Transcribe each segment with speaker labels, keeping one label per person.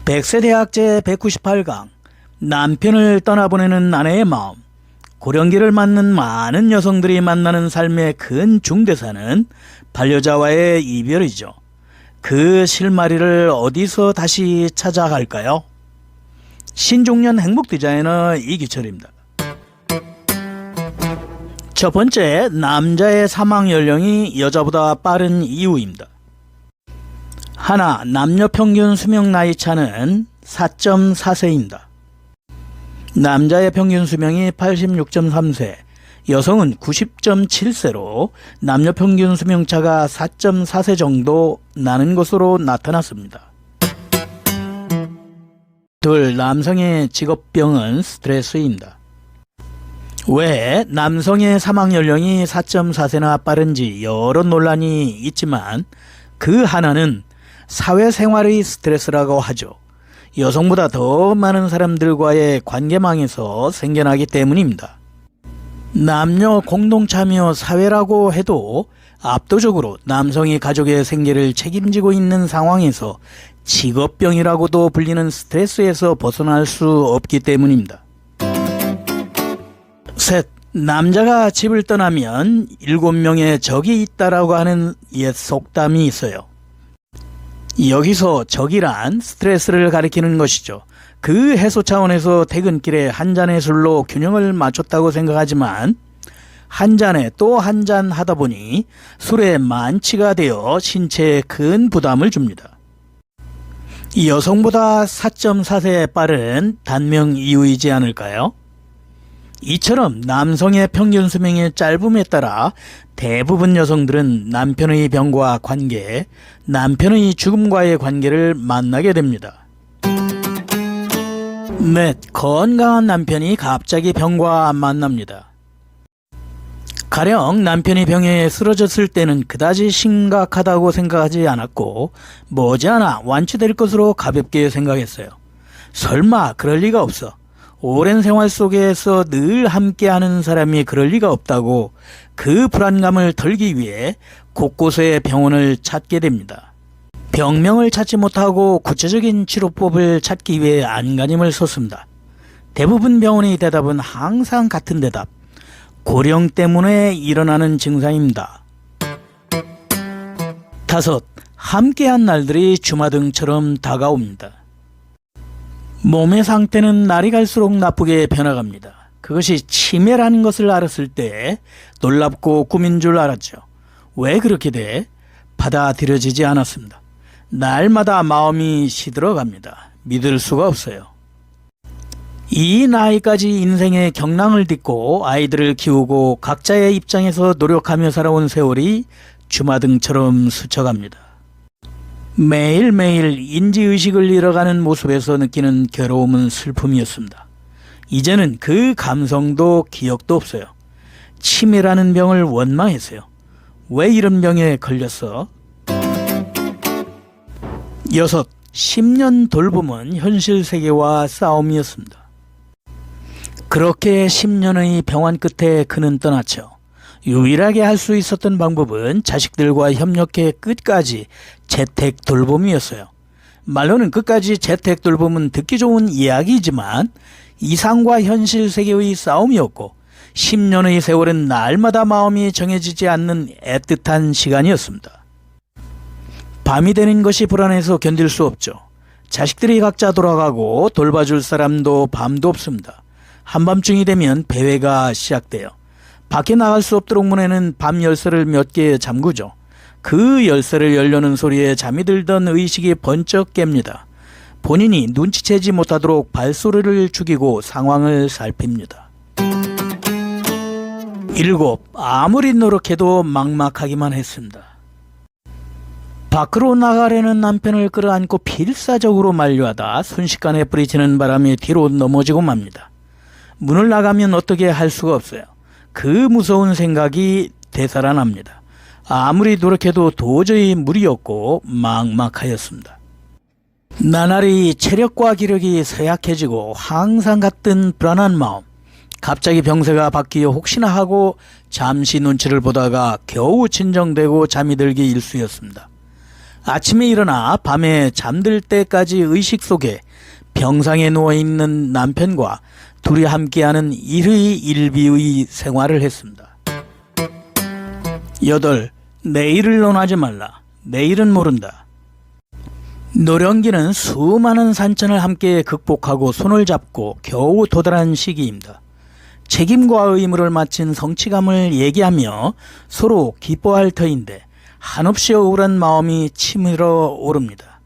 Speaker 1: 백세대학 제198강 남편을 떠나보내는 아내의 마음. 고령기를 맞는 많은 여성들이 만나는 삶의 큰 중대사는 반려자와의 이별이죠. 그 실마리를 어디서 다시 찾아갈까요? 신중년 행복 디자이너 이기철입니다. 첫 번째, 남자의 사망 연령이 여자보다 빠른 이유입니다. 하나, 남녀 평균 수명 나이 차는 4.4세입니다. 남자의 평균 수명이 86.3세, 여성은 90.7세로 남녀 평균 수명차가 4.4세 정도 나는 것으로 나타났습니다. 둘, 남성의 직업병은 스트레스입니다. 왜 남성의 사망 연령이 4.4세나 빠른지 여러 논란이 있지만 그 하나는 사회생활의 스트레스라고 하죠. 여성보다 더 많은 사람들과의 관계망에서 생겨나기 때문입니다. 남녀 공동참여 사회라고 해도 압도적으로 남성이 가족의 생계를 책임지고 있는 상황에서 직업병이라고도 불리는 스트레스에서 벗어날 수 없기 때문입니다. 셋, 남자가 집을 떠나면 7명의 적이 있다라고 하는 옛 속담이 있어요. 여기서 적이란 스트레스를 가리키는 것이죠. 그 해소 차원에서 퇴근길에 한 잔의 술로 균형을 맞췄다고 생각하지만 한 잔에 또 한 잔 하다 보니 술에 만취가 되어 신체에 큰 부담을 줍니다. 여성보다 4.4세 빠른 단명 이유이지 않을까요? 이처럼 남성의 평균 수명의 짧음에 따라 대부분 여성들은 남편의 병과 관계, 남편의 죽음과의 관계를 만나게 됩니다. 넷, 건강한 남편이 갑자기 병과 만납니다. 가령 남편이 병에 쓰러졌을 때는 그다지 심각하다고 생각하지 않았고 머지않아 완치될 것으로 가볍게 생각했어요. 설마 그럴 리가 없어. 오랜 생활 속에서 늘 함께하는 사람이 그럴 리가 없다고 그 불안감을 덜기 위해 곳곳에 병원을 찾게 됩니다. 병명을 찾지 못하고 구체적인 치료법을 찾기 위해 안간힘을 썼습니다. 대부분 병원의 대답은 항상 같은 대답. 고령 때문에 일어나는 증상입니다. 다섯, 함께한 날들이 주마등처럼 다가옵니다. 몸의 상태는 날이 갈수록 나쁘게 변해갑니다. 그것이 치매라는 것을 알았을 때 놀랍고 꿈인 줄 알았죠. 왜 그렇게 돼? 받아들여지지 않았습니다. 날마다 마음이 시들어갑니다. 믿을 수가 없어요. 이 나이까지 인생의 경랑을 딛고 아이들을 키우고 각자의 입장에서 노력하며 살아온 세월이 주마등처럼 스쳐갑니다. 매일매일 인지의식을 잃어가는 모습에서 느끼는 괴로움은 슬픔이었습니다. 이제는 그 감성도 기억도 없어요. 치매라는 병을 원망했어요. 왜 이런 병에 걸렸어? 여섯, 10년 돌봄은 현실 세계와 싸움이었습니다. 그렇게 10년의 병환 끝에 그는 떠났죠. 유일하게 할 수 있었던 방법은 자식들과 협력해 끝까지 재택 돌봄이었어요. 말로는 끝까지 재택 돌봄은 듣기 좋은 이야기이지만 이상과 현실 세계의 싸움이었고 10년의 세월은 날마다 마음이 정해지지 않는 애틋한 시간이었습니다. 밤이 되는 것이 불안해서 견딜 수 없죠. 자식들이 각자 돌아가고 돌봐줄 사람도 밤도 없습니다. 한밤중이 되면 배회가 시작돼요. 밖에 나갈 수 없도록 문에는 밤 열쇠를 몇 개 잠그죠. 그 열쇠를 열려는 소리에 잠이 들던 의식이 번쩍 깹니다. 본인이 눈치채지 못하도록 발소리를 죽이고 상황을 살핍니다. 7. 아무리 노력해도 막막하기만 했습니다. 밖으로 나가려는 남편을 끌어안고 필사적으로 만류하다 순식간에 뿌리치는 바람에 뒤로 넘어지고 맙니다. 문을 나가면 어떻게 할 수가 없어요. 그 무서운 생각이 되살아납니다. 아무리 노력해도 도저히 무리였고 막막하였습니다. 나날이 체력과 기력이 쇠약해지고 항상 같은 불안한 마음. 갑자기 병세가 바뀌어 혹시나 하고 잠시 눈치를 보다가 겨우 진정되고 잠이 들기 일쑤였습니다. 아침에 일어나 밤에 잠들 때까지 의식 속에 병상에 누워있는 남편과 둘이 함께하는 일희일비의 생활을 했습니다. 8. 내일을 논하지 말라. 내일은 모른다. 노령기는 수많은 산천을 함께 극복하고 손을 잡고 겨우 도달한 시기입니다. 책임과 의무를 마친 성취감을 얘기하며 서로 기뻐할 터인데 한없이 억울한 마음이 치밀어 오릅니다.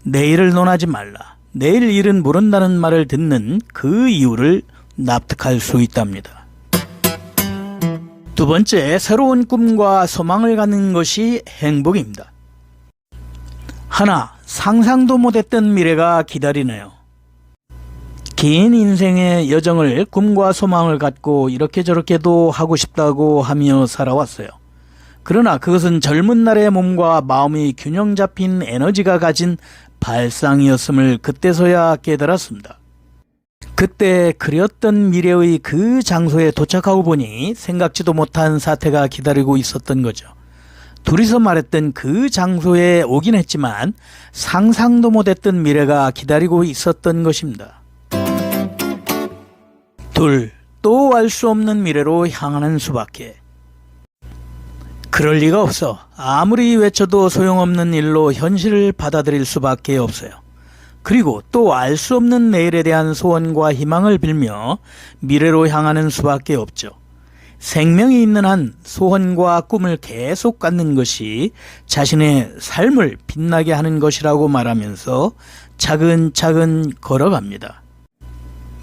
Speaker 1: 내일을 논하지 말라. 내일 일은 모른다는 말을 듣는 그 이유를 납득할 수 있답니다. 2번째, 새로운 꿈과 소망을 갖는 것이 행복입니다. 하나, 상상도 못했던 미래가 기다리네요. 긴 인생의 여정을 꿈과 소망을 갖고 이렇게 저렇게도 하고 싶다고 하며 살아왔어요. 그러나 그것은 젊은 날의 몸과 마음이 균형 잡힌 에너지가 가진 발상이었음을 그때서야 깨달았습니다. 그때 그렸던 미래의 그 장소에 도착하고 보니 생각지도 못한 사태가 기다리고 있었던 거죠. 둘이서 말했던 그 장소에 오긴 했지만 상상도 못했던 미래가 기다리고 있었던 것입니다. 2. 또 알 수 없는 미래로 향하는 수밖에. 그럴 리가 없어. 아무리 외쳐도 소용없는 일로 현실을 받아들일 수밖에 없어요. 그리고 또 알 수 없는 내일에 대한 소원과 희망을 빌며 미래로 향하는 수밖에 없죠. 생명이 있는 한 소원과 꿈을 계속 갖는 것이 자신의 삶을 빛나게 하는 것이라고 말하면서 차근차근 걸어갑니다.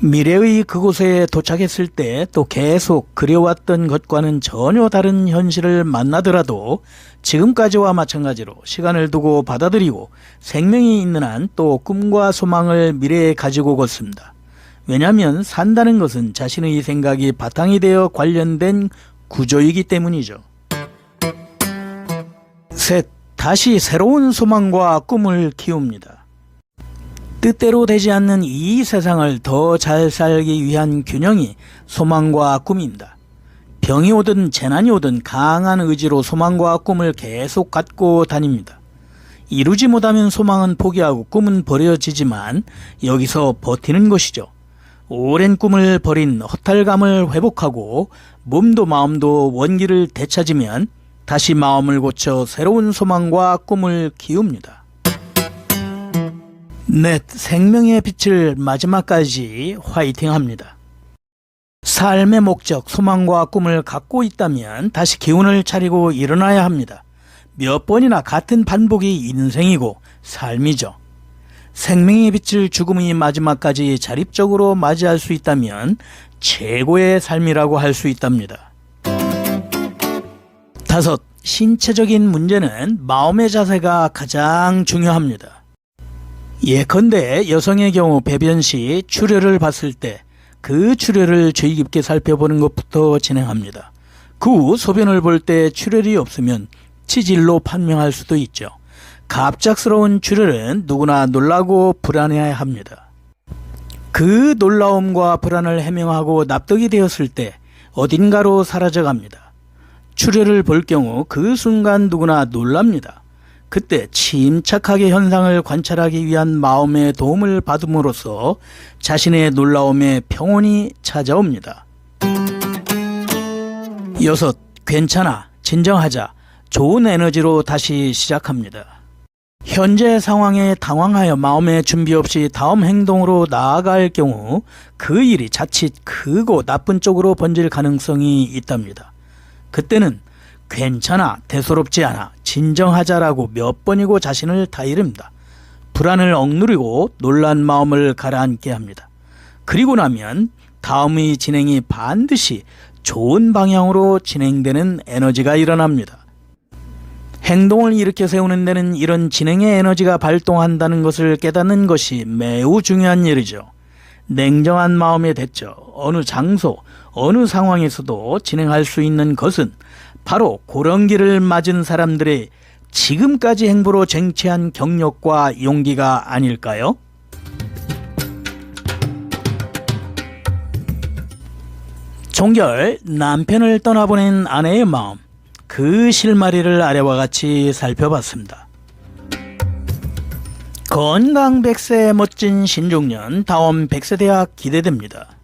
Speaker 1: 미래의 그곳에 도착했을 때 또 계속 그려왔던 것과는 전혀 다른 현실을 만나더라도 지금까지와 마찬가지로 시간을 두고 받아들이고 생명이 있는 한 또 꿈과 소망을 미래에 가지고 걷습니다. 왜냐하면 산다는 것은 자신의 생각이 바탕이 되어 관련된 구조이기 때문이죠. 3. 다시 새로운 소망과 꿈을 키웁니다. 뜻대로 되지 않는 이 세상을 더 잘 살기 위한 균형이 소망과 꿈입니다. 병이 오든 재난이 오든 강한 의지로 소망과 꿈을 계속 갖고 다닙니다. 이루지 못하면 소망은 포기하고 꿈은 버려지지만 여기서 버티는 것이죠. 오랜 꿈을 버린 허탈감을 회복하고 몸도 마음도 원기를 되찾으면 다시 마음을 고쳐 새로운 소망과 꿈을 키웁니다. 넷, 생명의 빛을 마지막까지 화이팅합니다. 삶의 목적, 소망과 꿈을 갖고 있다면 다시 기운을 차리고 일어나야 합니다. 몇 번이나 같은 반복이 인생이고 삶이죠. 생명의 빛을 죽음의 마지막까지 자립적으로 맞이할 수 있다면 최고의 삶이라고 할 수 있답니다. 5. 신체적인 문제는 마음의 자세가 가장 중요합니다. 예컨대 여성의 경우 배변 시 출혈을 봤을 때 그 출혈을 주의 깊게 살펴보는 것부터 진행합니다. 그 후 소변을 볼 때 출혈이 없으면 치질로 판명할 수도 있죠. 갑작스러운 출혈은 누구나 놀라고 불안해야 합니다. 그 놀라움과 불안을 해명하고 납득이 되었을 때 어딘가로 사라져갑니다. 출혈을 볼 경우 그 순간 누구나 놀랍니다. 그때 침착하게 현상을 관찰하기 위한 마음의 도움을 받음으로써 자신의 놀라움에 평온이 찾아옵니다. 6. 괜찮아, 진정하자, 좋은 에너지로 다시 시작합니다. 현재 상황에 당황하여 마음의 준비 없이 다음 행동으로 나아갈 경우 그 일이 자칫 크고 나쁜 쪽으로 번질 가능성이 있답니다. 그때는 괜찮아, 대수롭지 않아, 진정하자라고 몇 번이고 자신을 다이릅니다. 불안을 억누르고 놀란 마음을 가라앉게 합니다. 그리고 나면 다음의 진행이 반드시 좋은 방향으로 진행되는 에너지가 일어납니다. 행동을 일으켜 세우는 데는 이런 진행의 에너지가 발동한다는 것을 깨닫는 것이 매우 중요한 일이죠. 냉정한 마음의 대처, 어느 장소, 어느 상황에서도 진행할 수 있는 것은 바로 그런 길을 맞은 사람들의 지금까지 행보로 쟁취한 경력과 용기가 아닐까요? 종결, 남편을 떠나보낸 아내의 마음, 그 실마리를 아래와 같이 살펴봤습니다. 건강 100세 멋진 신중년 다음 100세대학 기대됩니다.